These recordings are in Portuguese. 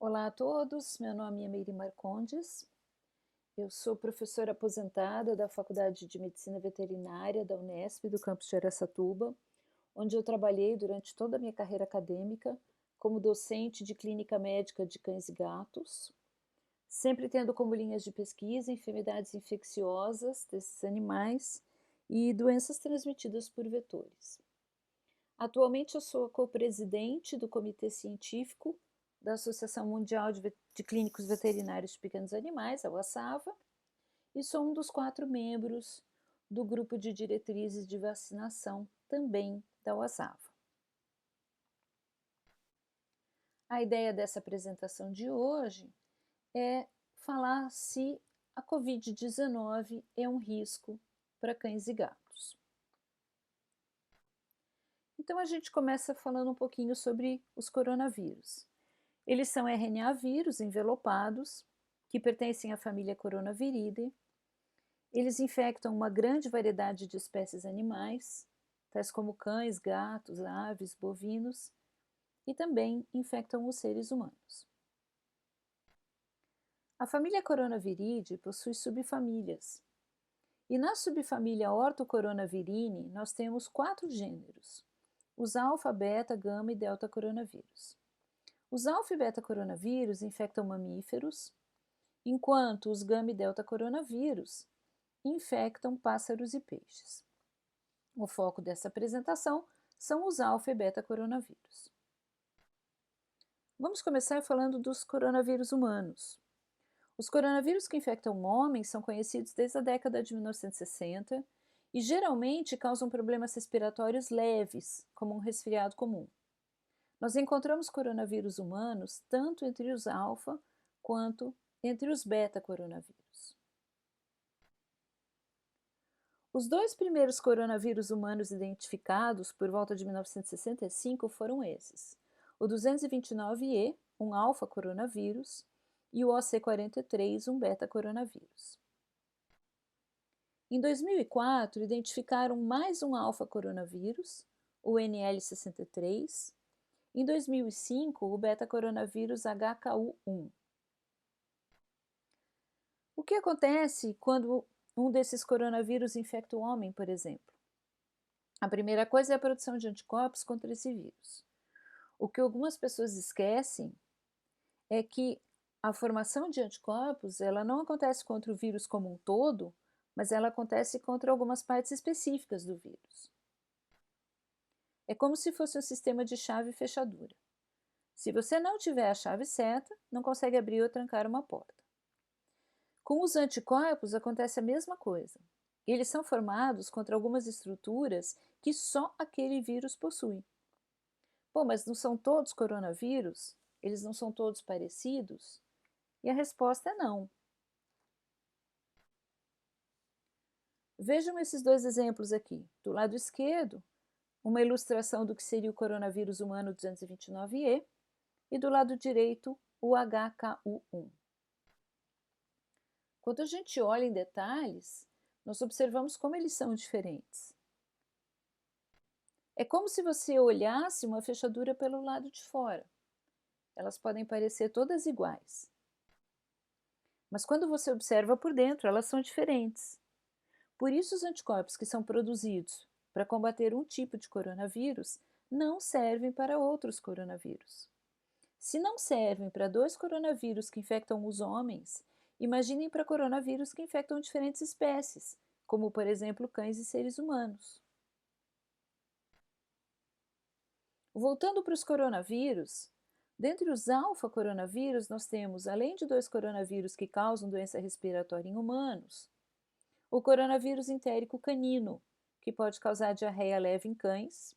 Olá a todos, meu nome é Meire Marcondes, eu sou professora aposentada da Faculdade de Medicina Veterinária da Unesp, do campus de Araçatuba, onde eu trabalhei durante toda a minha carreira acadêmica como docente de clínica médica de cães e gatos, sempre tendo como linhas de pesquisa enfermidades infecciosas desses animais e doenças transmitidas por vetores. Atualmente eu sou a co-presidente do Comitê Científico da Associação Mundial de Clínicos Veterinários de Pequenos Animais, a UASAVA, e sou um dos 4 membros do grupo de diretrizes de vacinação, também da UASAVA. A ideia dessa apresentação de hoje é falar se a Covid-19 é um risco para cães e gatos. Então a gente começa falando um pouquinho sobre os coronavírus. Eles são RNA vírus envelopados, que pertencem à família Coronaviridae. Eles infectam uma grande variedade de espécies animais, tais como cães, gatos, aves, bovinos, e também infectam os seres humanos. A família Coronaviridae possui subfamílias. E na subfamília Orthocoronaviridae, nós temos 4 gêneros: os alfa, beta, gama e delta coronavírus. Os alfa e beta coronavírus infectam mamíferos, enquanto os gama e delta coronavírus infectam pássaros e peixes. O foco dessa apresentação são os alfa e beta coronavírus. Vamos começar falando dos coronavírus humanos. Os coronavírus que infectam homens são conhecidos desde a década de 1960 e geralmente causam problemas respiratórios leves, como um resfriado comum. Nós encontramos coronavírus humanos tanto entre os alfa quanto entre os beta-coronavírus. Os 2 primeiros coronavírus humanos identificados por volta de 1965 foram esses: o 229E, um alfa-coronavírus, e o OC43, um beta-coronavírus. Em 2004, identificaram mais um alfa-coronavírus, o NL63, em 2005, o beta-coronavírus HKU1. O que acontece quando um desses coronavírus infecta o homem, por exemplo? A primeira coisa é a produção de anticorpos contra esse vírus. O que algumas pessoas esquecem é que a formação de anticorpos ela não acontece contra o vírus como um todo, mas ela acontece contra algumas partes específicas do vírus. É como se fosse um sistema de chave e fechadura. Se você não tiver a chave certa, não consegue abrir ou trancar uma porta. Com os anticorpos acontece a mesma coisa. Eles são formados contra algumas estruturas que só aquele vírus possui. Pô, mas não são todos coronavírus? Eles não são todos parecidos? E a resposta é não. Vejam esses 2 exemplos aqui. Do lado esquerdo, uma ilustração do que seria o coronavírus humano 229E e do lado direito, o HKU1. Quando a gente olha em detalhes, nós observamos como eles são diferentes. É como se você olhasse uma fechadura pelo lado de fora. Elas podem parecer todas iguais. Mas quando você observa por dentro, elas são diferentes. Por isso, os anticorpos que são produzidos para combater um tipo de coronavírus não servem para outros coronavírus. Se não servem para 2 coronavírus que infectam os homens, imaginem para coronavírus que infectam diferentes espécies, como, por exemplo, cães e seres humanos. Voltando para os coronavírus, dentre os alfa-coronavírus, nós temos, além de 2 coronavírus que causam doença respiratória em humanos, o coronavírus entérico canino, que pode causar diarreia leve em cães,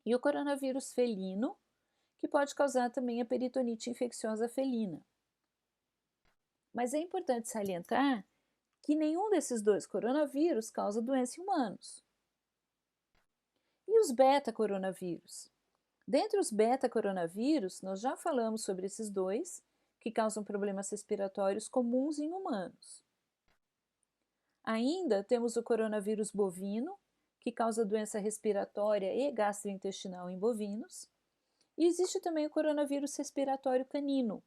e o coronavírus felino, que pode causar também a peritonite infecciosa felina. Mas é importante salientar que nenhum desses 2 coronavírus causa doença em humanos. E os beta-coronavírus? Dentre os beta-coronavírus, nós já falamos sobre esses 2, que causam problemas respiratórios comuns em humanos. Ainda temos o coronavírus bovino, que causa doença respiratória e gastrointestinal em bovinos, E existe também o coronavírus respiratório canino,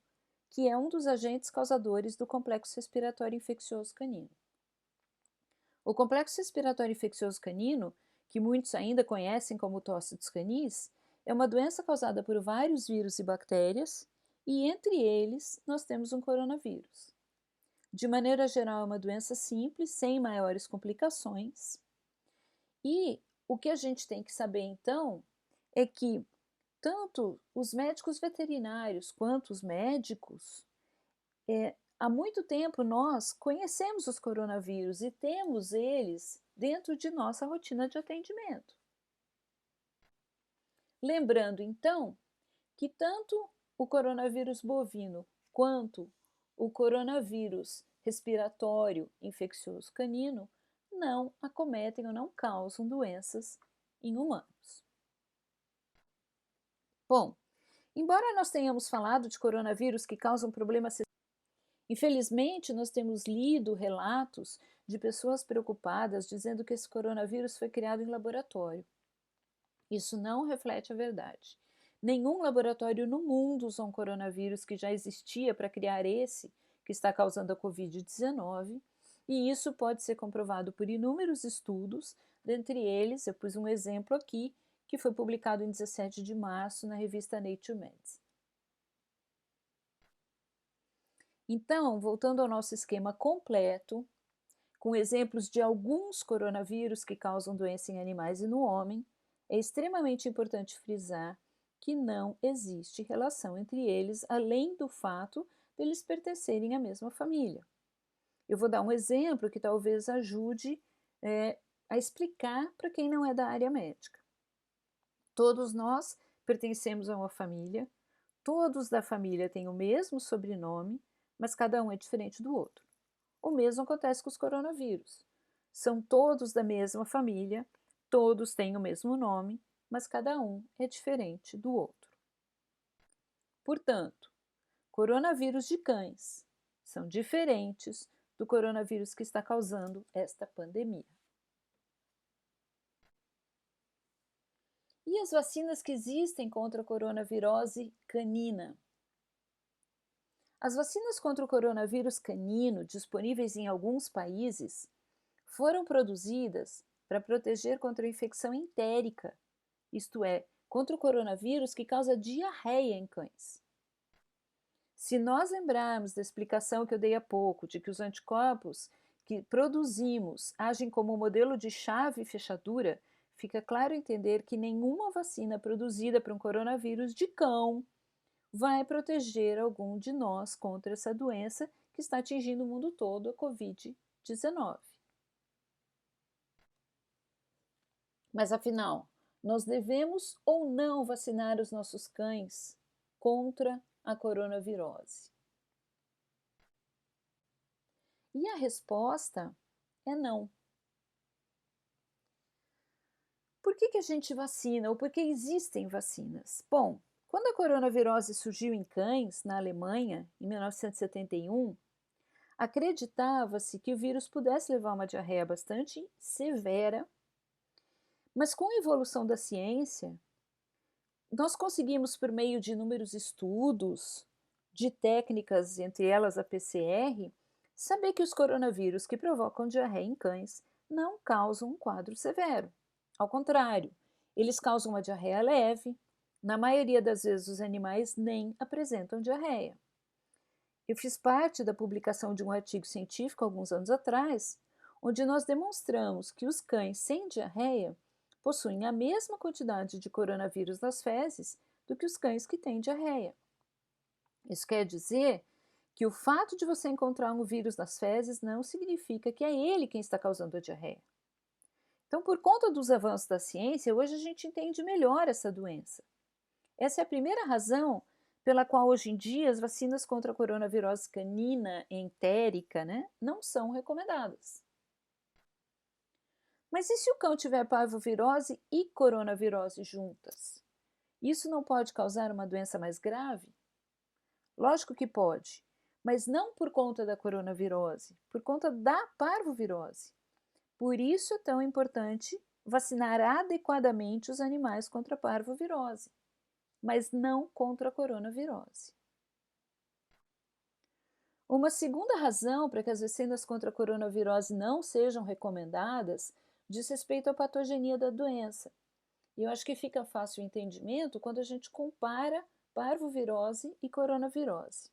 que é um dos agentes causadores do complexo respiratório infeccioso canino. O complexo respiratório infeccioso canino, que muitos ainda conhecem como tosse dos canis, é uma doença causada por vários vírus e bactérias, e entre eles nós temos um coronavírus. De maneira geral, é uma doença simples, sem maiores complicações. E o que a gente tem que saber então é que tanto os médicos veterinários quanto os médicos, há muito tempo nós conhecemos os coronavírus e temos eles dentro de nossa rotina de atendimento. Lembrando então que tanto o coronavírus bovino quanto o coronavírus respiratório infeccioso canino não acometem ou não causam doenças em humanos. Bom, embora nós tenhamos falado de coronavírus que causam problemas, infelizmente nós temos lido relatos de pessoas preocupadas dizendo que esse coronavírus foi criado em laboratório. Isso não reflete a verdade. Nenhum laboratório no mundo usou um coronavírus que já existia para criar esse que está causando a Covid-19, e isso pode ser comprovado por inúmeros estudos, dentre eles, eu pus um exemplo aqui, que foi publicado em 17 de março na revista Nature Medicine. Então, voltando ao nosso esquema completo, com exemplos de alguns coronavírus que causam doença em animais e no homem, é extremamente importante frisar que não existe relação entre eles, além do fato de eles pertencerem à mesma família. Eu vou dar um exemplo que talvez ajude a explicar para quem não é da área médica. Todos nós pertencemos a uma família, todos da família têm o mesmo sobrenome, mas cada um é diferente do outro. O mesmo acontece com os coronavírus. São todos da mesma família, todos têm o mesmo nome, mas cada um é diferente do outro. Portanto, coronavírus de cães são diferentes do coronavírus que está causando esta pandemia. E as vacinas que existem contra a coronavirose canina? As vacinas contra o coronavírus canino, disponíveis em alguns países, foram produzidas para proteger contra a infecção entérica, isto é, contra o coronavírus que causa diarreia em cães. Se nós lembrarmos da explicação que eu dei há pouco, de que os anticorpos que produzimos agem como um modelo de chave e fechadura, fica claro entender que nenhuma vacina produzida para um coronavírus de cão vai proteger algum de nós contra essa doença que está atingindo o mundo todo, a Covid-19. Mas afinal, nós devemos ou não vacinar os nossos cães contra a coronavirose? E a resposta é não. Por que a gente vacina ou por que existem vacinas? Bom, quando a coronavirose surgiu em cães, na Alemanha, em 1971, acreditava-se que o vírus pudesse levar a uma diarreia bastante severa, mas com a evolução da ciência, nós conseguimos, por meio de inúmeros estudos, de técnicas, entre elas a PCR, saber que os coronavírus que provocam diarreia em cães não causam um quadro severo. Ao contrário, eles causam uma diarreia leve. Na maioria das vezes, os animais nem apresentam diarreia. Eu fiz parte da publicação de um artigo científico alguns anos atrás, onde nós demonstramos que os cães sem diarreia possuem a mesma quantidade de coronavírus nas fezes do que os cães que têm diarreia. Isso quer dizer que o fato de você encontrar um vírus nas fezes não significa que é ele quem está causando a diarreia. Então, por conta dos avanços da ciência, hoje a gente entende melhor essa doença. Essa é a primeira razão pela qual hoje em dia as vacinas contra a coronavirose canina entérica, não são recomendadas. Mas e se o cão tiver parvovirose e coronavirose juntas? Isso não pode causar uma doença mais grave? Lógico que pode, mas não por conta da coronavirose, por conta da parvovirose. Por isso é tão importante vacinar adequadamente os animais contra a parvovirose. mas não contra a coronavirose. Uma segunda razão para que as vacinas contra a coronavirose não sejam recomendadas diz respeito à patogenia da doença. E eu acho que fica fácil o entendimento quando a gente compara parvovirose e coronavirose.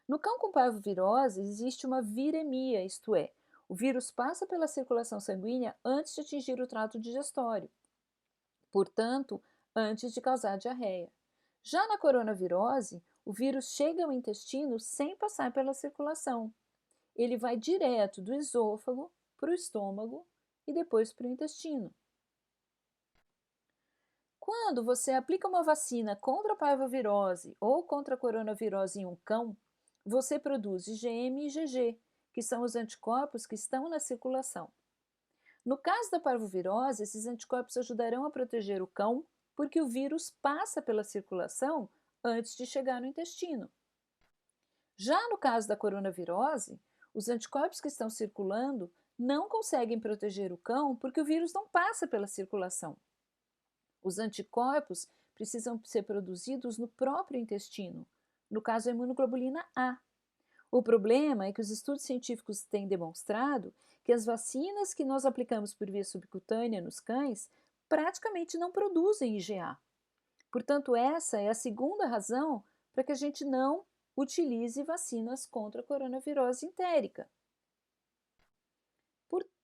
No cão com parvovirose existe uma viremia, isto é, o vírus passa pela circulação sanguínea antes de atingir o trato digestório, portanto, antes de causar diarreia. Já na coronavirose, o vírus chega ao intestino sem passar pela circulação. Ele vai direto do esôfago para o estômago e depois para o intestino. Quando você aplica uma vacina contra a parvovirose ou contra a coronavirose em um cão, você produz IgM e IgG, que são os anticorpos que estão na circulação. No caso da parvovirose, esses anticorpos ajudarão a proteger o cão, porque o vírus passa pela circulação antes de chegar no intestino. Já no caso da coronavirose, os anticorpos que estão circulando não conseguem proteger o cão porque o vírus não passa pela circulação. Os anticorpos precisam ser produzidos no próprio intestino, no caso a imunoglobulina A. O problema é que os estudos científicos têm demonstrado que as vacinas que nós aplicamos por via subcutânea nos cães praticamente não produzem IgA. Portanto, essa é a segunda razão para que a gente não utilize vacinas contra a coronavirose entérica.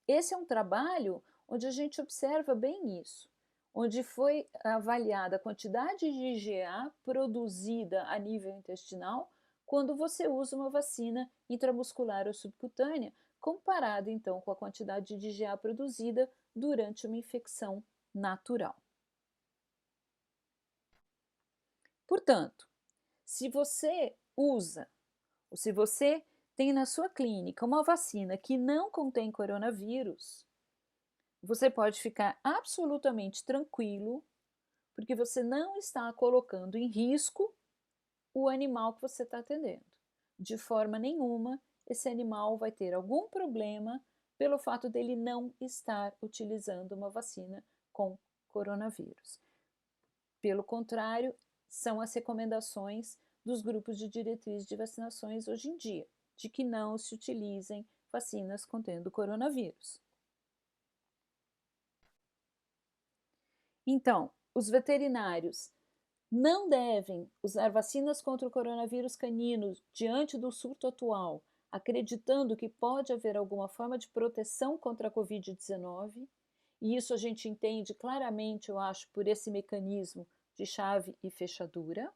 Esse é um trabalho onde a gente observa bem isso, onde foi avaliada a quantidade de IgA produzida a nível intestinal quando você usa uma vacina intramuscular ou subcutânea, comparado então com a quantidade de IgA produzida durante uma infecção natural. Portanto, se você usa, ou se você tem na sua clínica uma vacina que não contém coronavírus, você pode ficar absolutamente tranquilo, porque você não está colocando em risco o animal que você está atendendo. De forma nenhuma, esse animal vai ter algum problema pelo fato dele não estar utilizando uma vacina com coronavírus. Pelo contrário, são as recomendações dos grupos de diretriz de vacinações hoje em dia, de que não se utilizem vacinas contendo coronavírus. Então, os veterinários não devem usar vacinas contra o coronavírus canino diante do surto atual, acreditando que pode haver alguma forma de proteção contra a Covid-19, e isso a gente entende claramente, eu acho, por esse mecanismo de chave e fechadura.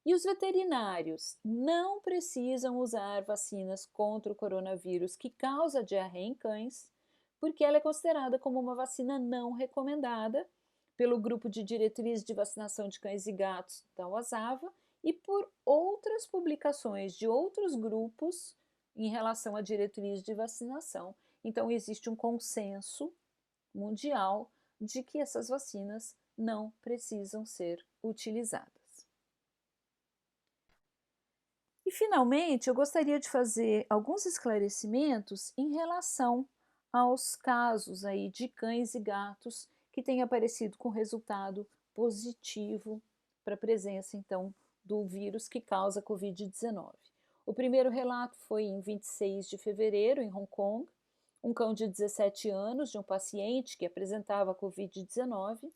E os veterinários não precisam usar vacinas contra o coronavírus que causa diarreia em cães, porque ela é considerada como uma vacina não recomendada pelo grupo de diretriz de vacinação de cães e gatos da UASAVA e por outras publicações de outros grupos em relação à diretriz de vacinação. Então, existe um consenso mundial de que essas vacinas não precisam ser utilizadas. E, finalmente, eu gostaria de fazer alguns esclarecimentos em relação aos casos aí de cães e gatos que têm aparecido com resultado positivo para a presença, então, do vírus que causa Covid-19. O primeiro relato foi em 26 de fevereiro, em Hong Kong, um cão de 17 anos de um paciente que apresentava Covid-19.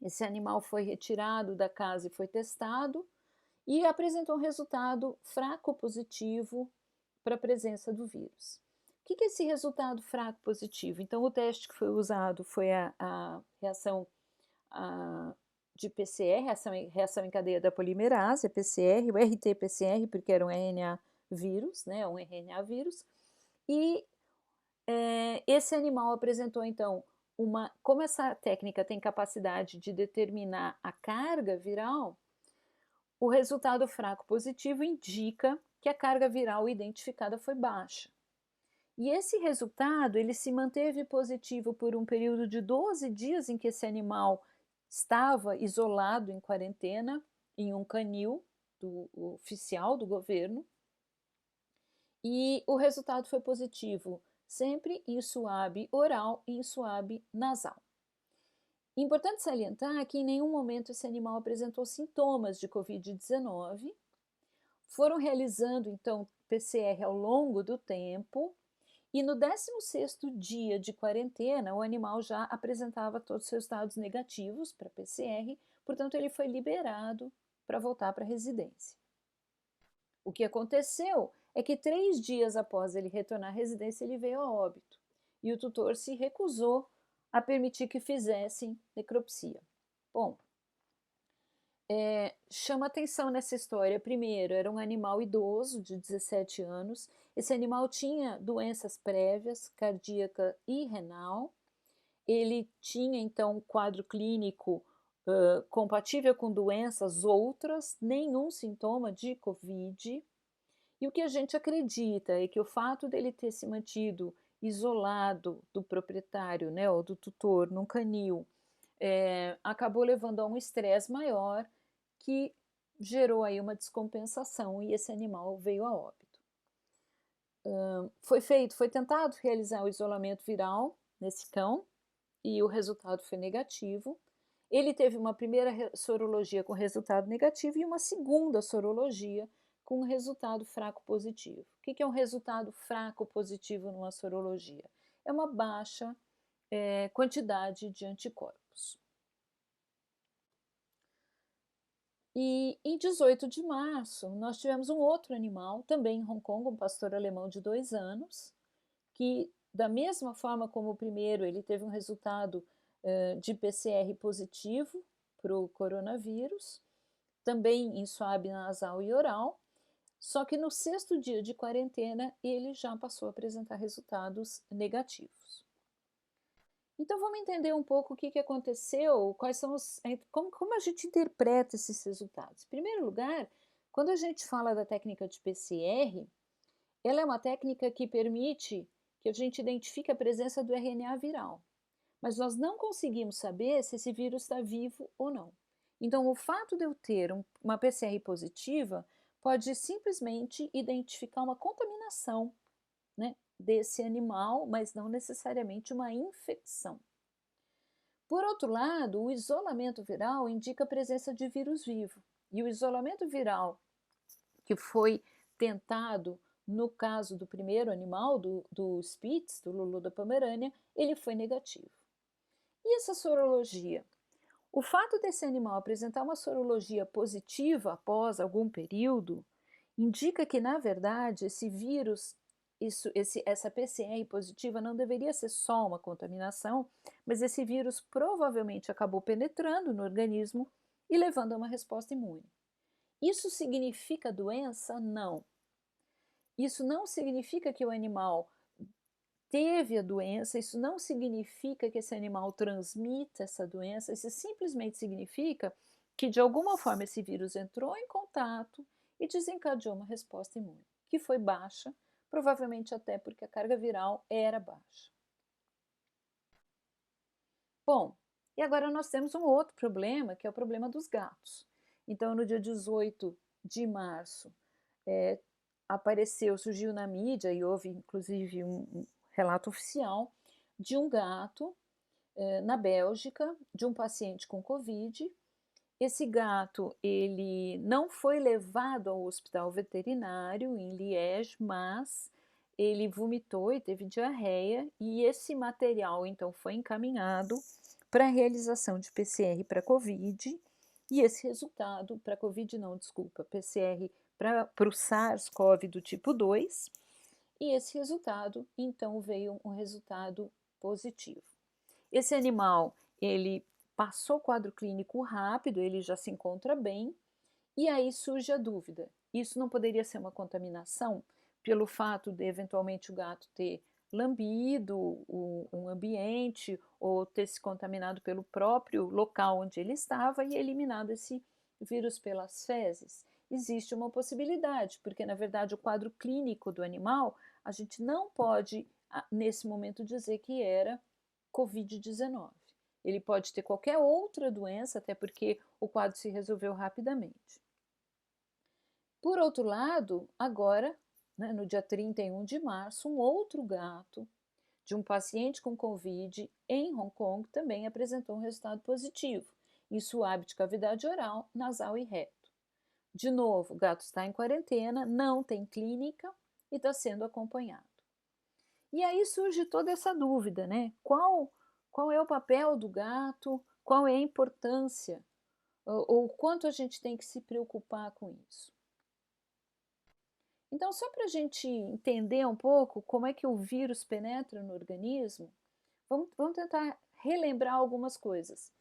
Esse animal foi retirado da casa e foi testado, e apresentou um resultado fraco positivo para a presença do vírus. O que é esse resultado fraco positivo? Então, o teste que foi usado foi a reação de PCR, reação em cadeia da polimerase, a PCR, o RT-PCR, porque era um RNA vírus, né, um RNA vírus, e esse animal apresentou, então, como essa técnica tem capacidade de determinar a carga viral, o resultado fraco positivo indica que a carga viral identificada foi baixa. E esse resultado ele se manteve positivo por um período de 12 dias em que esse animal estava isolado em quarentena em um canil oficial do governo. E o resultado foi positivo sempre em suave oral e em suave nasal. Importante salientar que em nenhum momento esse animal apresentou sintomas de Covid-19. Foram realizando, então, PCR ao longo do tempo, e no 16º dia de quarentena, o animal já apresentava todos os resultados negativos para PCR, portanto, ele foi liberado para voltar para a residência. O que aconteceu é que 3 dias após ele retornar à residência, ele veio a óbito, e o tutor se recusou a permitir que fizessem necropsia. Bom, chama atenção nessa história, primeiro, era um animal idoso de 17 anos, esse animal tinha doenças prévias, cardíaca e renal, ele tinha então um quadro clínico compatível com doenças outras, nenhum sintoma de Covid, e o que a gente acredita é que o fato dele ter se mantido isolado do proprietário, né, ou do tutor, num canil, acabou levando a um estresse maior que gerou aí uma descompensação e esse animal veio a óbito. Foi tentado realizar o isolamento viral nesse cão e o resultado foi negativo. Ele teve uma primeira sorologia com resultado negativo e uma segunda sorologia com resultado fraco positivo. O que é um resultado fraco positivo numa sorologia? É uma baixa quantidade de anticorpos. E em 18 de março, nós tivemos um outro animal, também em Hong Kong, um pastor alemão de 2 anos, que, da mesma forma como o primeiro, ele teve um resultado de PCR positivo para o coronavírus, também em swab nasal e oral, só que no 6º dia de quarentena, ele já passou a apresentar resultados negativos. Então vamos entender um pouco o que aconteceu, quais são como a gente interpreta esses resultados. Em primeiro lugar, quando a gente fala da técnica de PCR, ela é uma técnica que permite que a gente identifique a presença do RNA viral, mas nós não conseguimos saber se esse vírus está vivo ou não. Então, o fato de eu ter uma PCR positiva pode simplesmente identificar uma contaminação, né, desse animal, mas não necessariamente uma infecção. Por outro lado, o isolamento viral indica a presença de vírus vivo. E o isolamento viral que foi tentado no caso do primeiro animal, do Spitz, do Lulu da Pomerânia, ele foi negativo. E essa sorologia? O fato desse animal apresentar uma sorologia positiva após algum período indica que, na verdade, esse vírus, essa PCR positiva não deveria ser só uma contaminação, mas esse vírus provavelmente acabou penetrando no organismo e levando a uma resposta imune. Isso significa doença? Não. Isso não significa que o animal teve a doença, isso não significa que esse animal transmita essa doença, isso simplesmente significa que de alguma forma esse vírus entrou em contato e desencadeou uma resposta imune, que foi baixa, provavelmente até porque a carga viral era baixa. Bom, e agora nós temos um outro problema, que é o problema dos gatos. Então, no dia 18 de março, surgiu na mídia, e houve inclusive um relato oficial, de um gato na Bélgica, de um paciente com Covid. Esse gato, ele não foi levado ao hospital veterinário em Liège, mas ele vomitou e teve diarreia, e esse material, então, foi encaminhado para a realização de PCR para Covid, e esse resultado, para Covid não, desculpa, PCR para o SARS-CoV do tipo 2, e esse resultado, então, veio um resultado positivo. Esse animal, ele passou o quadro clínico rápido, ele já se encontra bem, e aí surge a dúvida, isso não poderia ser uma contaminação pelo fato de, eventualmente, o gato ter lambido um ambiente ou ter se contaminado pelo próprio local onde ele estava e eliminado esse vírus pelas fezes? Existe uma possibilidade, porque, na verdade, o quadro clínico do animal, a gente não pode, nesse momento, dizer que era Covid-19. Ele pode ter qualquer outra doença, até porque o quadro se resolveu rapidamente. Por outro lado, agora, né, no dia 31 de março, um outro gato de um paciente com Covid em Hong Kong também apresentou um resultado positivo em swab de cavidade oral, nasal e reto. De novo, o gato está em quarentena, não tem clínica e está sendo acompanhado. E aí surge toda essa dúvida, né? Qual é o papel do gato? Qual é a importância? Ou quanto a gente tem que se preocupar com isso? Então, só para a gente entender um pouco como é que o vírus penetra no organismo, vamos tentar relembrar algumas coisas.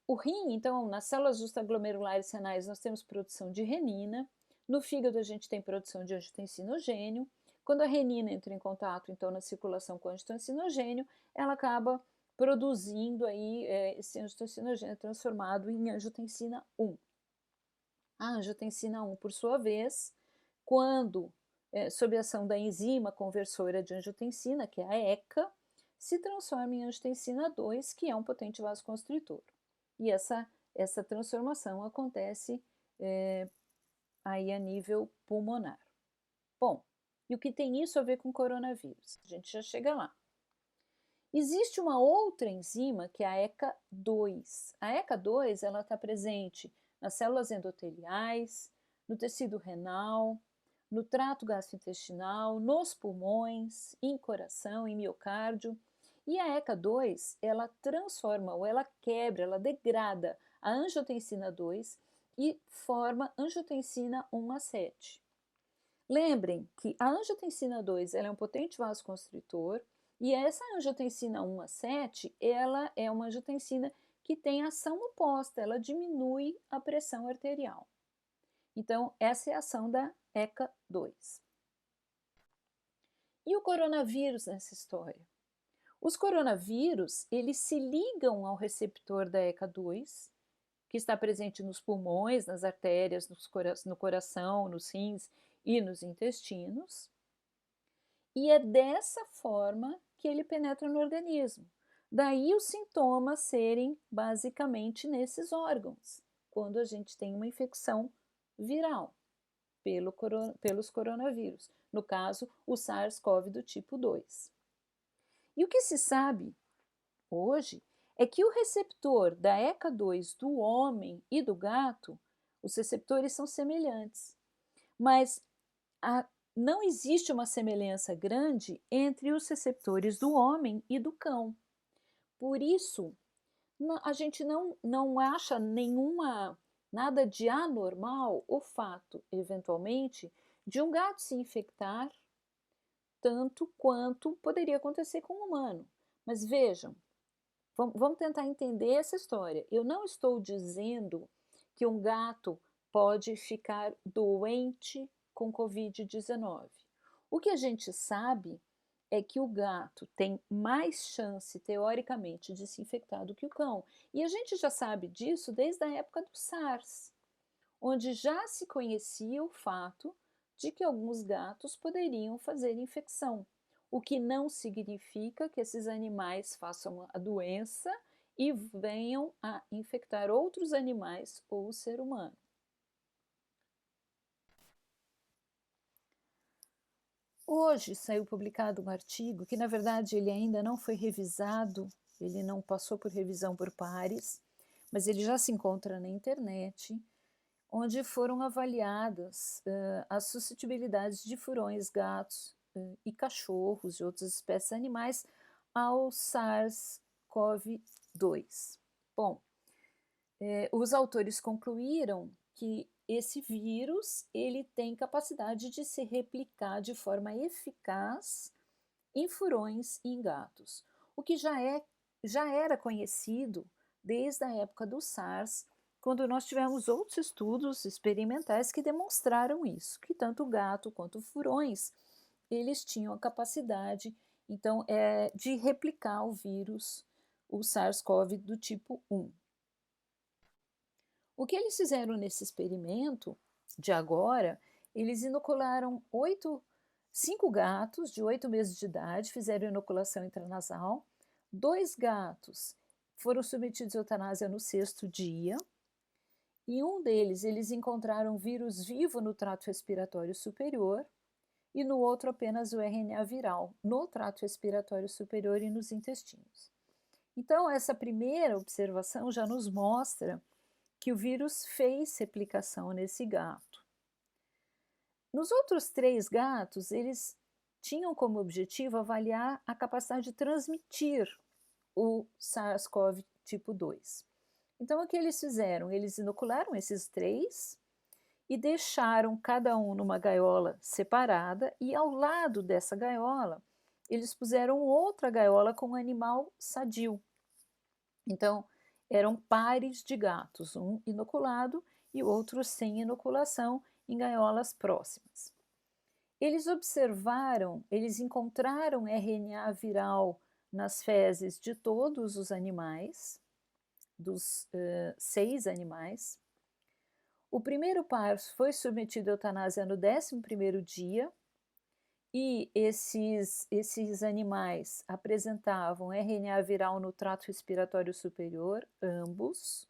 O rim, então, nas células justaglomerulares renais, nós temos produção de renina. No fígado, a gente tem produção de angiotensinogênio. Quando a renina entra em contato, então, na circulação com o angiotensinogênio, ela acaba produzindo aí esse angiotensinogênio transformado em angiotensina 1. A angiotensina 1, por sua vez, quando, sob a ação da enzima conversora de angiotensina, que é a ECA, se transforma em angiotensina 2, que é um potente vasoconstritor. E essa transformação acontece aí a nível pulmonar. Bom, e o que tem isso a ver com coronavírus? A gente já chega lá. Existe uma outra enzima que é a ECA2. A ECA2 ela está presente nas células endoteliais, no tecido renal, no trato gastrointestinal, nos pulmões, em coração, em miocárdio. E a ECA2 ela transforma ou ela quebra, ela degrada a angiotensina 2 e forma angiotensina 1A7. Lembrem que a angiotensina 2 ela é um potente vasoconstritor e essa angiotensina 1A7 ela é uma angiotensina que tem ação oposta, ela diminui a pressão arterial. Então, essa é a ação da ECA2. E o coronavírus nessa história? Os coronavírus, eles se ligam ao receptor da ECA2, que está presente nos pulmões, nas artérias, no coração, nos rins e nos intestinos. E é dessa forma que ele penetra no organismo. Daí os sintomas serem basicamente nesses órgãos, quando a gente tem uma infecção viral pelos coronavírus, no caso, o SARS-CoV do tipo 2. E o que se sabe hoje é que o receptor da ECA2 do homem e do gato, os receptores são semelhantes, mas não existe uma semelhança grande entre os receptores do homem e do cão. Por isso, a gente não acha nada de anormal o fato, eventualmente, de um gato se infectar tanto quanto poderia acontecer com um humano. Mas vejam, vamos tentar entender essa história. Eu não estou dizendo que um gato pode ficar doente com Covid-19. O que a gente sabe é que o gato tem mais chance, teoricamente, de se infectar do que o cão. E a gente já sabe disso desde a época do SARS, onde já se conhecia o fato de que alguns gatos poderiam fazer infecção, o que não significa que esses animais façam a doença e venham a infectar outros animais ou o ser humano. Hoje saiu publicado um artigo que, na verdade, ele ainda não foi revisado, ele não passou por revisão por pares, mas ele já se encontra na internet, onde foram avaliadas as suscetibilidades de furões, gatos e cachorros e outras espécies animais ao SARS-CoV-2. Bom, os autores concluíram que esse vírus ele tem capacidade de se replicar de forma eficaz em furões e em gatos, o que já era conhecido desde a época do SARS, quando nós tivemos outros estudos experimentais que demonstraram isso, que tanto o gato quanto furões, eles tinham a capacidade, então, de replicar o vírus, o SARS-CoV do tipo 1. O que eles fizeram nesse experimento de agora, eles inocularam 5 gatos de 8 meses de idade, fizeram inoculação intranasal, 2 gatos foram submetidos à eutanásia no 6º dia, e um deles eles encontraram vírus vivo no trato respiratório superior, e no outro apenas o RNA viral, no trato respiratório superior e nos intestinos. Então, essa primeira observação já nos mostra que o vírus fez replicação nesse gato. Nos outros 3 gatos, eles tinham como objetivo avaliar a capacidade de transmitir o SARS-CoV tipo 2. Então, o que eles fizeram? Eles inocularam esses 3 e deixaram cada um numa gaiola separada, e ao lado dessa gaiola, eles puseram outra gaiola com um animal sadio. Então, eram pares de gatos, um inoculado e o outro sem inoculação, em gaiolas próximas. Eles observaram, eles encontraram RNA viral nas fezes de todos os animais, dos 6 animais. O primeiro par foi submetido à eutanásia no 11º dia, e esses animais apresentavam RNA viral no trato respiratório superior, ambos,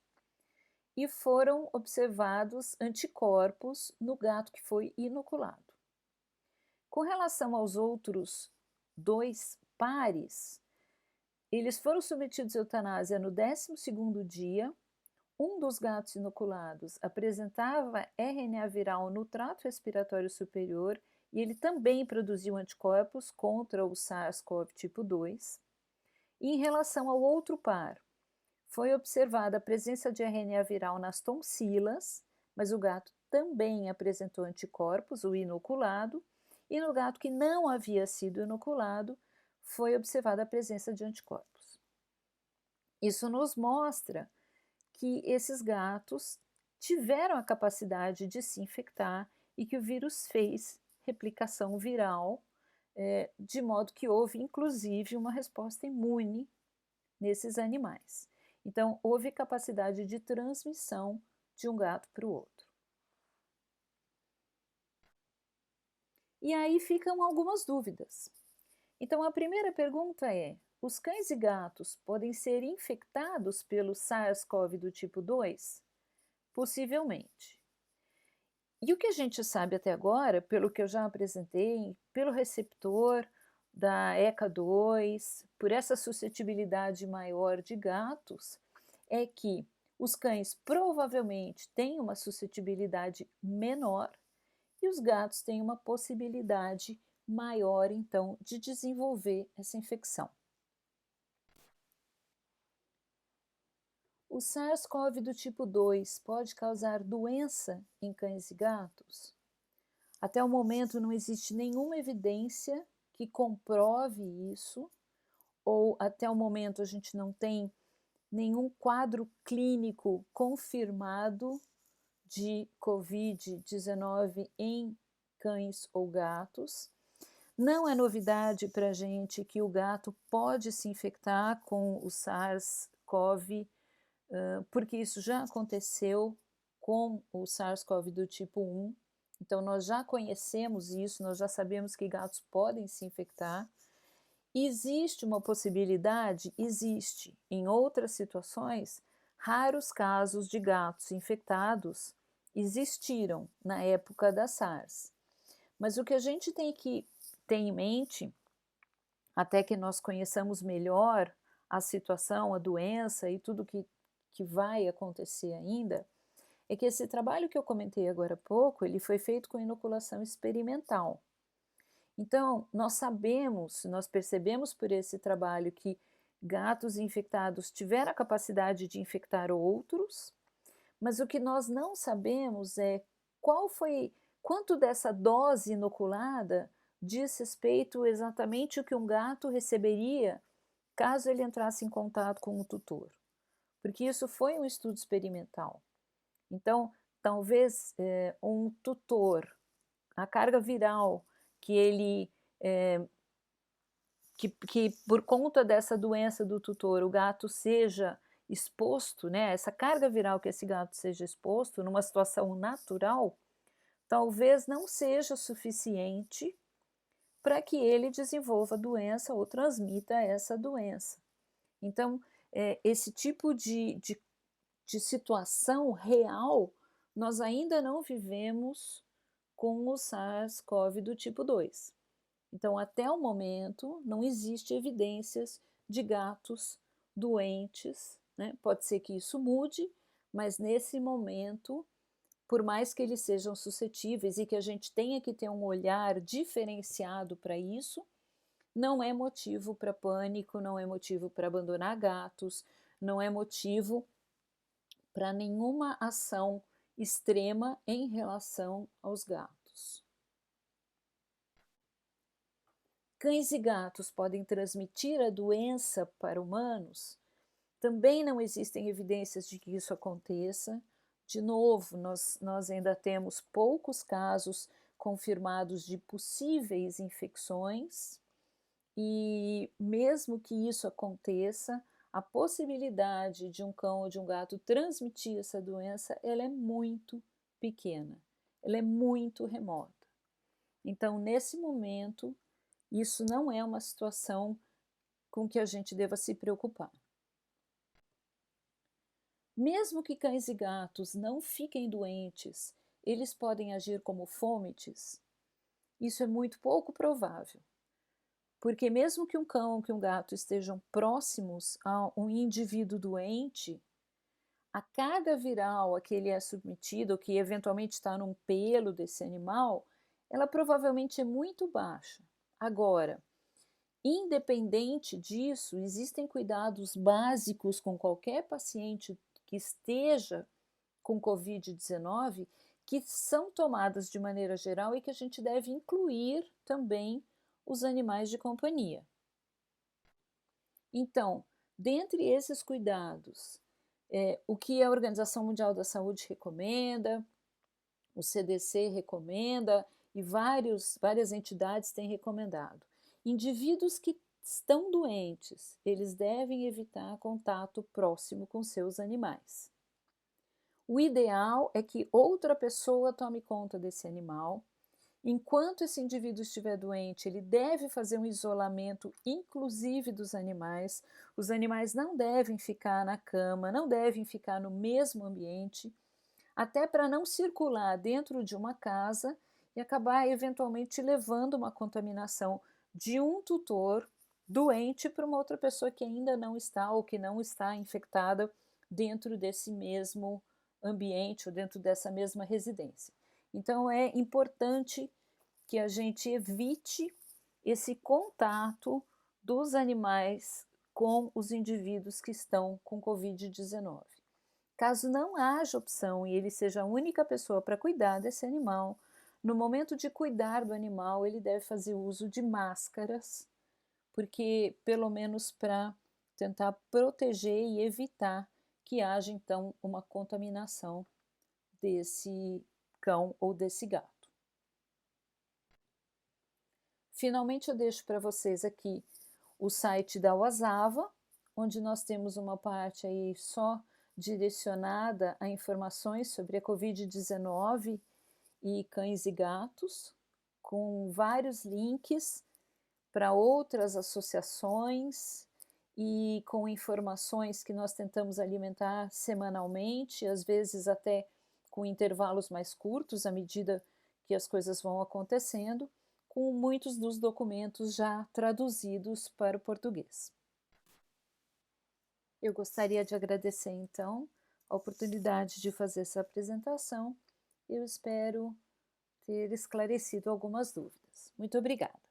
e foram observados anticorpos no gato que foi inoculado. Com relação aos outros 2 pares, eles foram submetidos à eutanásia no 12º dia. Um dos gatos inoculados apresentava RNA viral no trato respiratório superior e ele também produziu anticorpos contra o SARS-CoV tipo 2. E em relação ao outro par, foi observada a presença de RNA viral nas tonsilas, mas o gato também apresentou anticorpos, o inoculado, e no gato que não havia sido inoculado, foi observada a presença de anticorpos. Isso nos mostra que esses gatos tiveram a capacidade de se infectar e que o vírus fez replicação viral, de modo que houve, inclusive, uma resposta imune nesses animais. Então, houve capacidade de transmissão de um gato para o outro. E aí ficam algumas dúvidas. Então, a primeira pergunta é: os cães e gatos podem ser infectados pelo SARS-CoV do tipo 2? Possivelmente. E o que a gente sabe até agora, pelo que eu já apresentei, pelo receptor da ECA2, por essa suscetibilidade maior de gatos, é que os cães provavelmente têm uma suscetibilidade menor e os gatos têm uma possibilidade maior, então, de desenvolver essa infecção. O SARS-CoV do tipo 2 pode causar doença em cães e gatos? Até o momento não existe nenhuma evidência que comprove isso, ou até o momento a gente não tem nenhum quadro clínico confirmado de Covid-19 em cães ou gatos. Não é novidade para a gente que o gato pode se infectar com o SARS-CoV, porque isso já aconteceu com o SARS-CoV do tipo 1. Então, nós já conhecemos isso, nós já sabemos que gatos podem se infectar. Existe uma possibilidade? Existe. Em outras situações, raros casos de gatos infectados existiram na época da SARS. Mas o que a gente tem que ter em mente, até que nós conheçamos melhor a situação, a doença e tudo que vai acontecer ainda, é que esse trabalho que eu comentei agora há pouco, ele foi feito com inoculação experimental. Então, nós percebemos por esse trabalho que gatos infectados tiveram a capacidade de infectar outros, mas o que nós não sabemos é quanto dessa dose inoculada diz respeito exatamente o que um gato receberia caso ele entrasse em contato com o tutor, porque isso foi um estudo experimental. Então, talvez um tutor, a carga viral que ele que por conta dessa doença do tutor o gato seja exposto, né, essa carga viral que esse gato seja exposto numa situação natural, talvez não seja suficiente para que ele desenvolva a doença ou transmita essa doença. Então, esse tipo de situação real nós ainda não vivemos com o SARS-CoV do tipo 2. Então, até o momento, não existe evidências de gatos doentes, né? Pode ser que isso mude, mas nesse momento, por mais que eles sejam suscetíveis e que a gente tenha que ter um olhar diferenciado para isso, não é motivo para pânico, não é motivo para abandonar gatos, não é motivo para nenhuma ação extrema em relação aos gatos. Cães e gatos podem transmitir a doença para humanos? Também não existem evidências de que isso aconteça. De novo, nós ainda temos poucos casos confirmados de possíveis infecções, e mesmo que isso aconteça, a possibilidade de um cão ou de um gato transmitir essa doença, ela é muito pequena, ela é muito remota. Então, nesse momento, isso não é uma situação com que a gente deva se preocupar. Mesmo que cães e gatos não fiquem doentes, eles podem agir como fômites? Isso é muito pouco provável, porque mesmo que um cão ou que um gato estejam próximos a um indivíduo doente, a carga viral a que ele é submetido, ou que eventualmente está num pelo desse animal, ela provavelmente é muito baixa. Agora, independente disso, existem cuidados básicos com qualquer paciente que esteja com Covid-19 que são tomadas de maneira geral e que a gente deve incluir também os animais de companhia. Então, dentre esses cuidados, o que a Organização Mundial da Saúde recomenda, o CDC recomenda e várias entidades têm recomendado. Indivíduos que estão doentes, eles devem evitar contato próximo com seus animais. O ideal é que outra pessoa tome conta desse animal. Enquanto esse indivíduo estiver doente, ele deve fazer um isolamento, inclusive dos animais. Os animais não devem ficar na cama, não devem ficar no mesmo ambiente, até para não circular dentro de uma casa e acabar eventualmente levando uma contaminação de um tutor doente para uma outra pessoa que ainda não está ou que não está infectada dentro desse mesmo ambiente ou dentro dessa mesma residência. Então é importante que a gente evite esse contato dos animais com os indivíduos que estão com Covid-19. Caso não haja opção e ele seja a única pessoa para cuidar desse animal, no momento de cuidar do animal, ele deve fazer uso de máscaras, porque pelo menos para tentar proteger e evitar que haja então uma contaminação desse cão ou desse gato. Finalmente eu deixo para vocês aqui o site da Oasava, onde nós temos uma parte aí só direcionada a informações sobre a Covid-19 e cães e gatos, com vários links para outras associações e com informações que nós tentamos alimentar semanalmente, às vezes até com intervalos mais curtos, à medida que as coisas vão acontecendo, com muitos dos documentos já traduzidos para o português. Eu gostaria de agradecer, então, a oportunidade de fazer essa apresentação. Eu espero ter esclarecido algumas dúvidas. Muito obrigada.